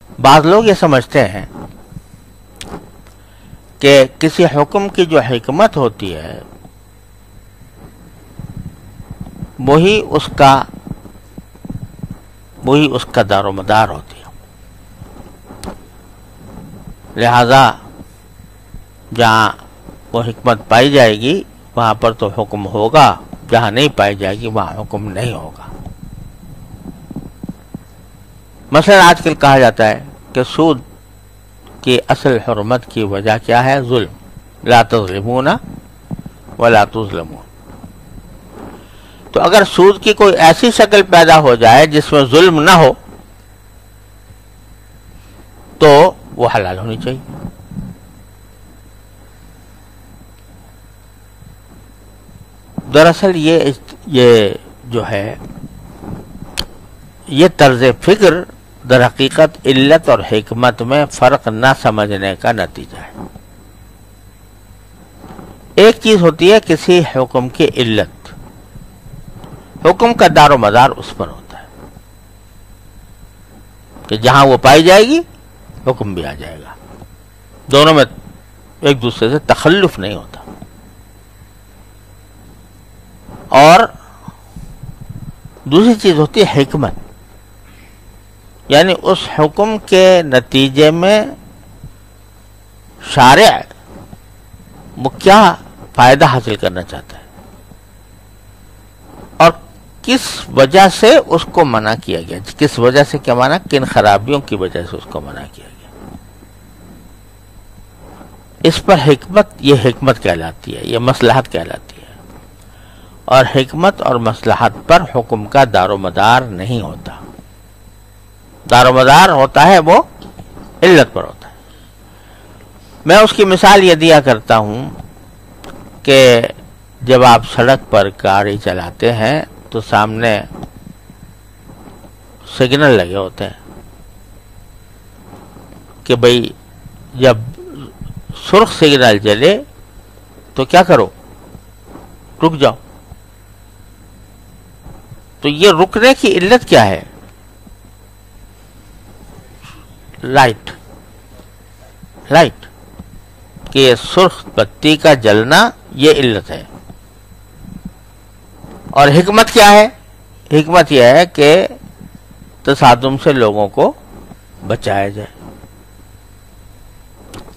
بعض لوگ یہ سمجھتے ہیں کہ کسی حکم کی جو حکمت ہوتی ہے وہی اس کا دار و مدار ہوتی ہے، لہذا جہاں وہ حکمت پائی جائے گی وہاں پر تو حکم ہوگا، جہاں نہیں پائی جائے گی وہاں حکم نہیں ہوگا۔ مثلا آج کل کہا جاتا ہے کہ سود کی اصل حرمت کی وجہ کیا ہے؟ ظلم، لا تظلمون ولا تظلمون۔ تو اگر سود کی کوئی ایسی شکل پیدا ہو جائے جس میں ظلم نہ ہو تو وہ حلال ہونی چاہیے۔ دراصل یہ جو ہے یہ طرز فکر در حقیقت علت اور حکمت میں فرق نہ سمجھنے کا نتیجہ ہے۔ ایک چیز ہوتی ہے کسی حکم کی علت، حکم کا دار و مدار اس پر ہوتا ہے کہ جہاں وہ پائی جائے گی حکم بھی آ جائے گا، دونوں میں ایک دوسرے سے تخلف نہیں ہوتا۔ اور دوسری چیز ہوتی ہے حکمت، یعنی اس حکم کے نتیجے میں شارع وہ کیا فائدہ حاصل کرنا چاہتا ہے اور کس وجہ سے اس کو منع کیا گیا، کس وجہ سے کیا منع، کن خرابیوں کی وجہ سے اس کو منع کیا گیا، اس پر حکمت، یہ حکمت کہلاتی ہے، یہ مصلحت کہلاتی ہے۔ اور حکمت اور مصلحت پر حکم کا دار و مدار نہیں ہوتا، دار و مدار ہوتا ہے وہ علت پر ہوتا ہے۔ میں اس کی مثال یہ دیا کرتا ہوں کہ جب آپ سڑک پر گاڑی چلاتے ہیں تو سامنے سگنل لگے ہوتے ہیں کہ بھئی جب سرخ سگنل جلے تو کیا کرو، رک جاؤ۔ تو یہ رکنے کی علت کیا ہے؟ لائٹ کہ سرخ بتی کا جلنا یہ علت ہے۔ اور حکمت کیا ہے؟ حکمت یہ ہے کہ تصادم سے لوگوں کو بچایا جائے،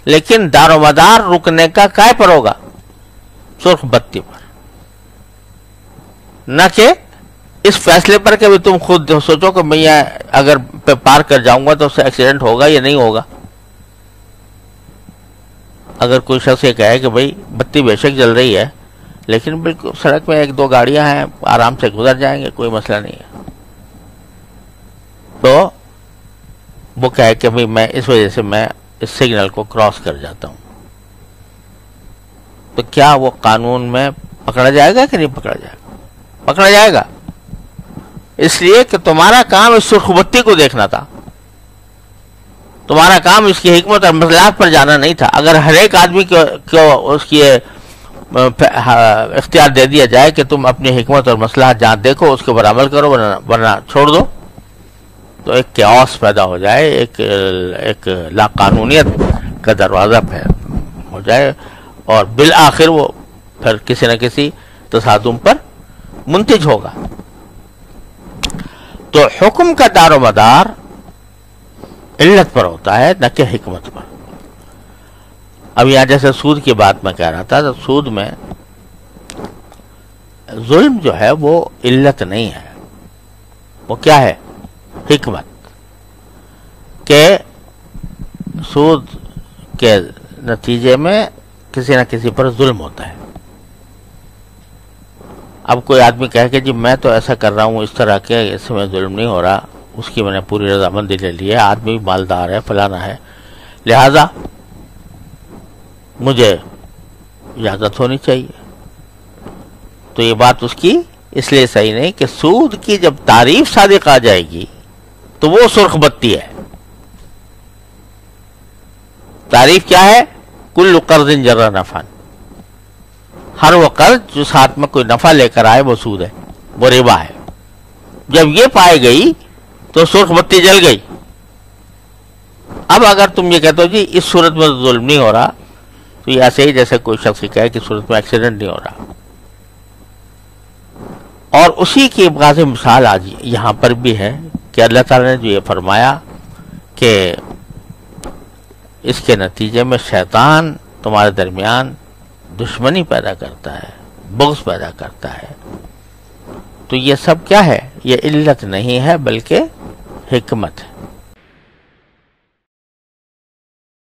لیکن دار و مدار رکنے کا کائے پر ہوگا؟ سرخ بتی پر، نہ کہ اس فیصلے پر کہ تم خود سوچو کہ میں اگر پار کر جاؤں گا تو اس سے ایکسیڈنٹ ہوگا یا نہیں ہوگا۔ اگر کوئی شخص یہ کہے کہ بھئی بتی بے شک جل رہی ہے لیکن بالکل سڑک میں ایک دو گاڑیاں ہیں، آرام سے گزر جائیں گے، کوئی مسئلہ نہیں ہے، تو وہ کہے کہ بھئی میں اس وجہ سے میں اس سگنل کو کراس کر جاتا ہوں، تو کیا وہ قانون میں پکڑا جائے گا کہ نہیں پکڑا جائے گا؟ پکڑا جائے گا، اس لیے کہ تمہارا کام اس سرخ بتی کو دیکھنا تھا، تمہارا کام اس کی حکمت اور مصلحت پر جانا نہیں تھا۔ اگر ہر ایک آدمی کو اس کی اختیار دے دیا جائے کہ تم اپنی حکمت اور مصلحت جہاں دیکھو اس کے اوپر عمل کرو ورنہ چھوڑ دو، تو ایک کیوس پیدا ہو جائے، ایک لاقانونیت کا دروازہ ہو جائے، اور بالآخر وہ پھر کسی نہ کسی تصادم پر منتج ہوگا۔ تو حکم کا دار و مدار علت پر ہوتا ہے نہ کہ حکمت پر۔ اب یہاں جیسے سود کی بات میں کہہ رہا تھا، تو سود میں ظلم جو ہے وہ علت نہیں ہے، وہ کیا ہے؟ حکمت، کہ سود کے نتیجے میں کسی نہ کسی پر ظلم ہوتا ہے۔ اب کوئی آدمی کہے کہ جی میں تو ایسا کر رہا ہوں اس طرح کے، اس میں ظلم نہیں ہو رہا، اس کی میں نے پوری رضامندی لے لی ہے، آدمی مالدار ہے، فلانا ہے، لہذا مجھے اجازت ہونی چاہیے، تو یہ بات اس کی اس لیے صحیح نہیں کہ سود کی جب تعریف صادق آ جائے گی تو وہ سرخ بتی ہے۔ تعریف کیا ہے؟ کل قرض جر نفعا، ہر وہ قرض جو ساتھ میں کوئی نفع لے کر آئے وہ سود ہے، وہ ربا ہے۔ جب یہ پائے گئی تو سرخ بتی جل گئی، اب اگر تم یہ کہتے ہو جی اس صورت میں ظلم نہیں ہو رہا، تو یہ ایسے ہی جیسے کوئی شخص کہے کہ صورت میں ایکسیڈنٹ نہیں ہو رہا. اور اسی کی واضح مثال آج یہاں پر بھی ہے کہ اللہ تعالیٰ نے جو یہ فرمایا کہ اس کے نتیجے میں شیطان تمہارے درمیان دشمنی پیدا کرتا ہے، بغض پیدا کرتا ہے. تو یہ سب کیا ہے؟ یہ علت نہیں ہے بلکہ حکمت ہے.